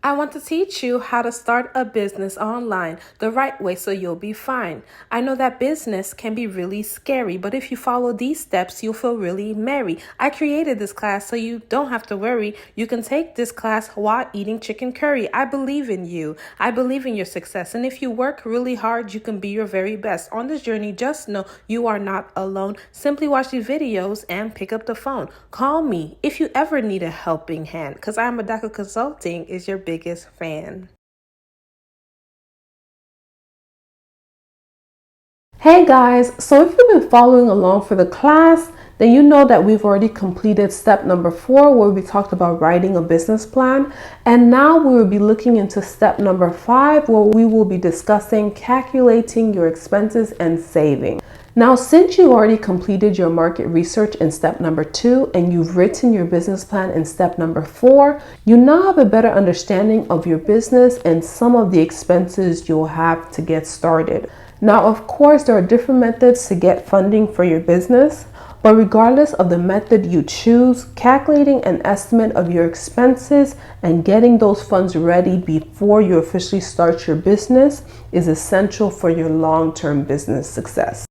I want to teach you how to start a business online the right way so you'll be fine. I know that business can be really scary, but if you follow these steps, you'll feel really merry. I created this class so you don't have to worry. You can take this class while eating chicken curry. I believe in you. I believe in your success. And if you work really hard, you can be your very best. On this journey, just know you are not alone. Simply watch these videos and pick up the phone. Call me if you ever need a helping hand, because I'm Adaka Consulting is your biggest fan. Hey guys, so if you've been following along for the class, then you know that we've already completed step number 4 where we talked about writing a business plan. And now we will be looking into step number 5 where we will be discussing calculating your expenses and saving. Now, since you already completed your market research in step number 2 and you've written your business plan in step number 4, you now have a better understanding of your business and some of the expenses you'll have to get started. Now, of course, there are different methods to get funding for your business, but regardless of the method you choose, calculating an estimate of your expenses and getting those funds ready before you officially start your business is essential for your long-term business success.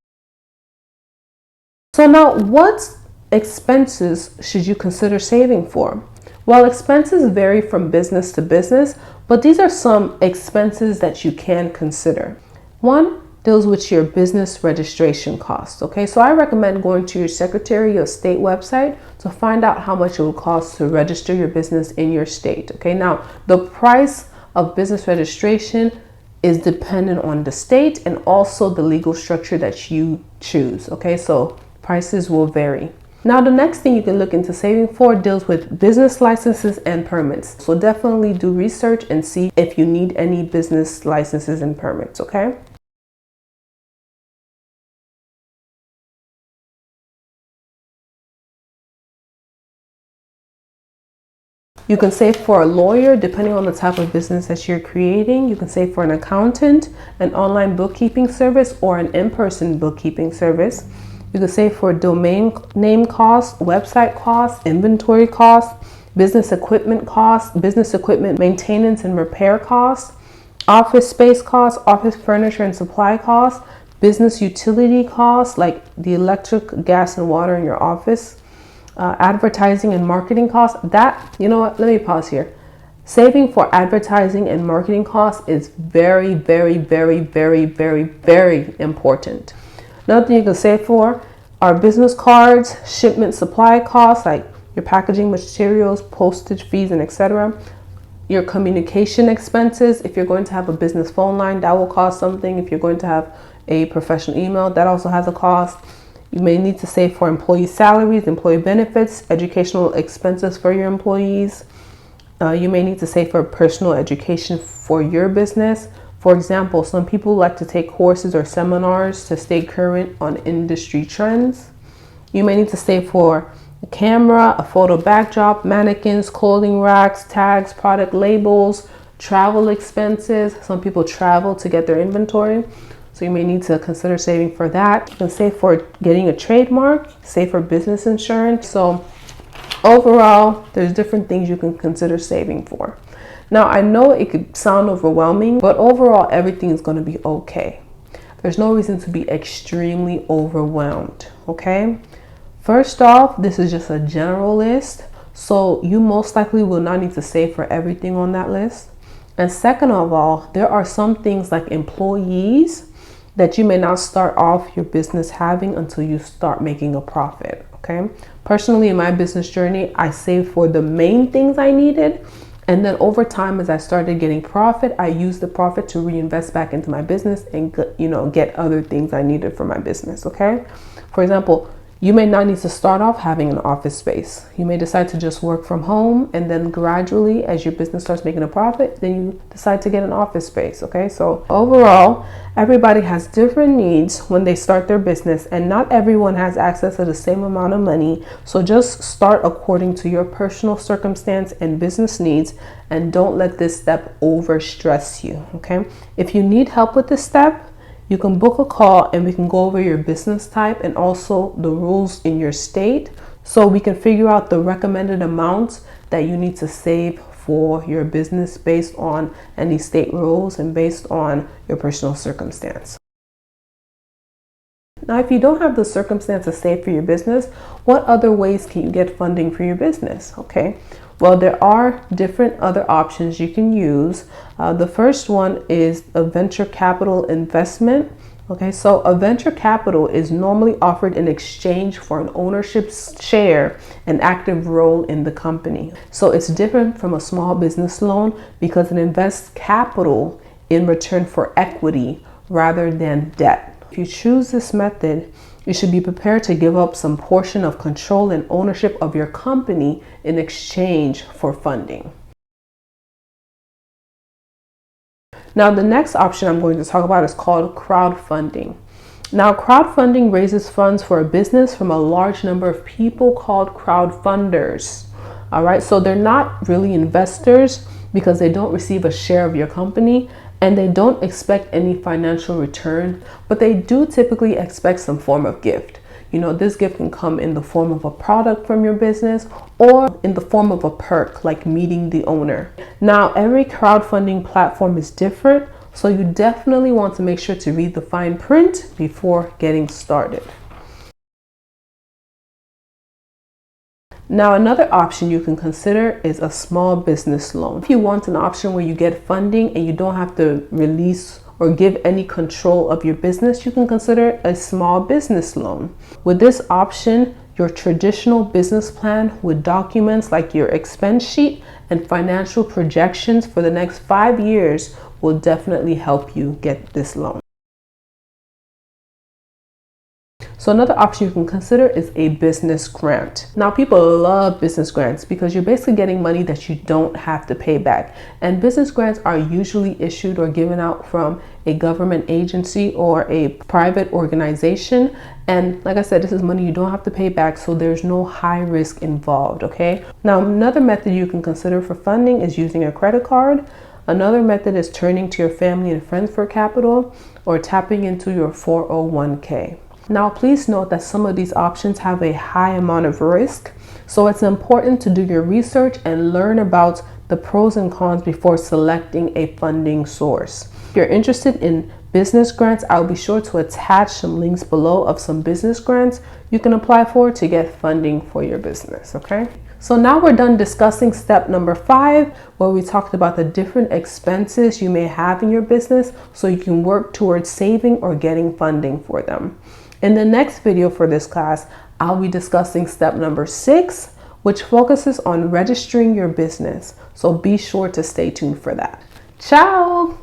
So now, what expenses should you consider saving for? Well, expenses vary from business to business, but these are some expenses that you can consider. One deals with your business registration costs. Okay, so I recommend going to your Secretary of State website to find out how much it will cost to register your business in your state. Okay, now the price of business registration is dependent on the state and also the legal structure that you choose. Okay, so prices will vary. Now, the next thing you can look into saving for deals with business licenses and permits. So definitely do research and see if you need any business licenses and permits, okay? You can save for a lawyer depending on the type of business that you're creating. You can save for an accountant, an online bookkeeping service, or an in-person bookkeeping service. You can save for domain name costs, website costs, inventory costs, business equipment maintenance and repair costs, office space costs, office furniture and supply costs, business utility costs like the electric, gas, and water in your office, advertising and marketing costs. That, you know what, let me pause here. Saving for advertising and marketing costs is very, very, very, very, very, very important. Another thing you can save for are business cards, shipment supply costs like your packaging materials, postage fees, and etc. Your communication expenses. If you're going to have a business phone line, that will cost something. If you're going to have a professional email, that also has a cost. You may need to save for employee salaries, employee benefits, educational expenses for your employees. You may need to save for personal education for your business. For example, some people like to take courses or seminars to stay current on industry trends. You may need to save for a camera, a photo backdrop, mannequins, clothing racks, tags, product labels, travel expenses. Some people travel to get their inventory, so you may need to consider saving for that. You can save for getting a trademark, save for business insurance. So overall, there's different things you can consider saving for. Now, I know it could sound overwhelming, but overall, everything is going to be okay. There's no reason to be extremely overwhelmed, okay? First off, this is just a general list, so you most likely will not need to save for everything on that list. And second of all, there are some things like employees that you may not start off your business having until you start making a profit, okay? Personally, in my business journey, I saved for the main things I needed. And then over time, as I started getting profit, I used the profit to reinvest back into my business and, get other things I needed for my business, okay? For example, you may not need to start off having an office space. You may decide to just work from home, and then gradually, as your business starts making a profit, then you decide to get an office space, okay? So overall, everybody has different needs when they start their business, and not everyone has access to the same amount of money. So just start according to your personal circumstance and business needs, and don't let this step overstress you, okay? If you need help with this step, you can book a call and we can go over your business type and also the rules in your state so we can figure out the recommended amounts that you need to save for your business based on any state rules and based on your personal circumstance. Now, if you don't have the circumstances saved for your business, what other ways can you get funding for your business? Okay, well, there are different other options you can use. The first one is a venture capital investment. Okay, so a venture capital is normally offered in exchange for an ownership share and active role in the company. So it's different from a small business loan because it invests capital in return for equity rather than debt. If you choose this method, you should be prepared to give up some portion of control and ownership of your company in exchange for funding. Now, the next option I'm going to talk about is called crowdfunding. Now, crowdfunding raises funds for a business from a large number of people called crowdfunders. All right, so they're not really investors because they don't receive a share of your company and they don't expect any financial return, but they do typically expect some form of gift. You know, this gift can come in the form of a product from your business or in the form of a perk like meeting the owner. Now, every crowdfunding platform is different, so you definitely want to make sure to read the fine print before getting started. Now, another option you can consider is a small business loan. If you want an option where you get funding and you don't have to release or give any control of your business, you can consider a small business loan. With this option, your traditional business plan with documents like your expense sheet and financial projections for the next 5 years will definitely help you get this loan. So another option you can consider is a business grant. Now, people love business grants because you're basically getting money that you don't have to pay back. And business grants are usually issued or given out from a government agency or a private organization. And like I said, this is money you don't have to pay back, so there's no high risk involved, okay? Now, another method you can consider for funding is using a credit card. Another method is turning to your family and friends for capital or tapping into your 401k. Now, please note that some of these options have a high amount of risk, so it's important to do your research and learn about the pros and cons before selecting a funding source. If you're interested in business grants, I'll be sure to attach some links below of some business grants you can apply for to get funding for your business, okay? So now we're done discussing step number 5, where we talked about the different expenses you may have in your business so you can work towards saving or getting funding for them. In the next video for this class, I'll be discussing step number 6, which focuses on registering your business. So be sure to stay tuned for that. Ciao!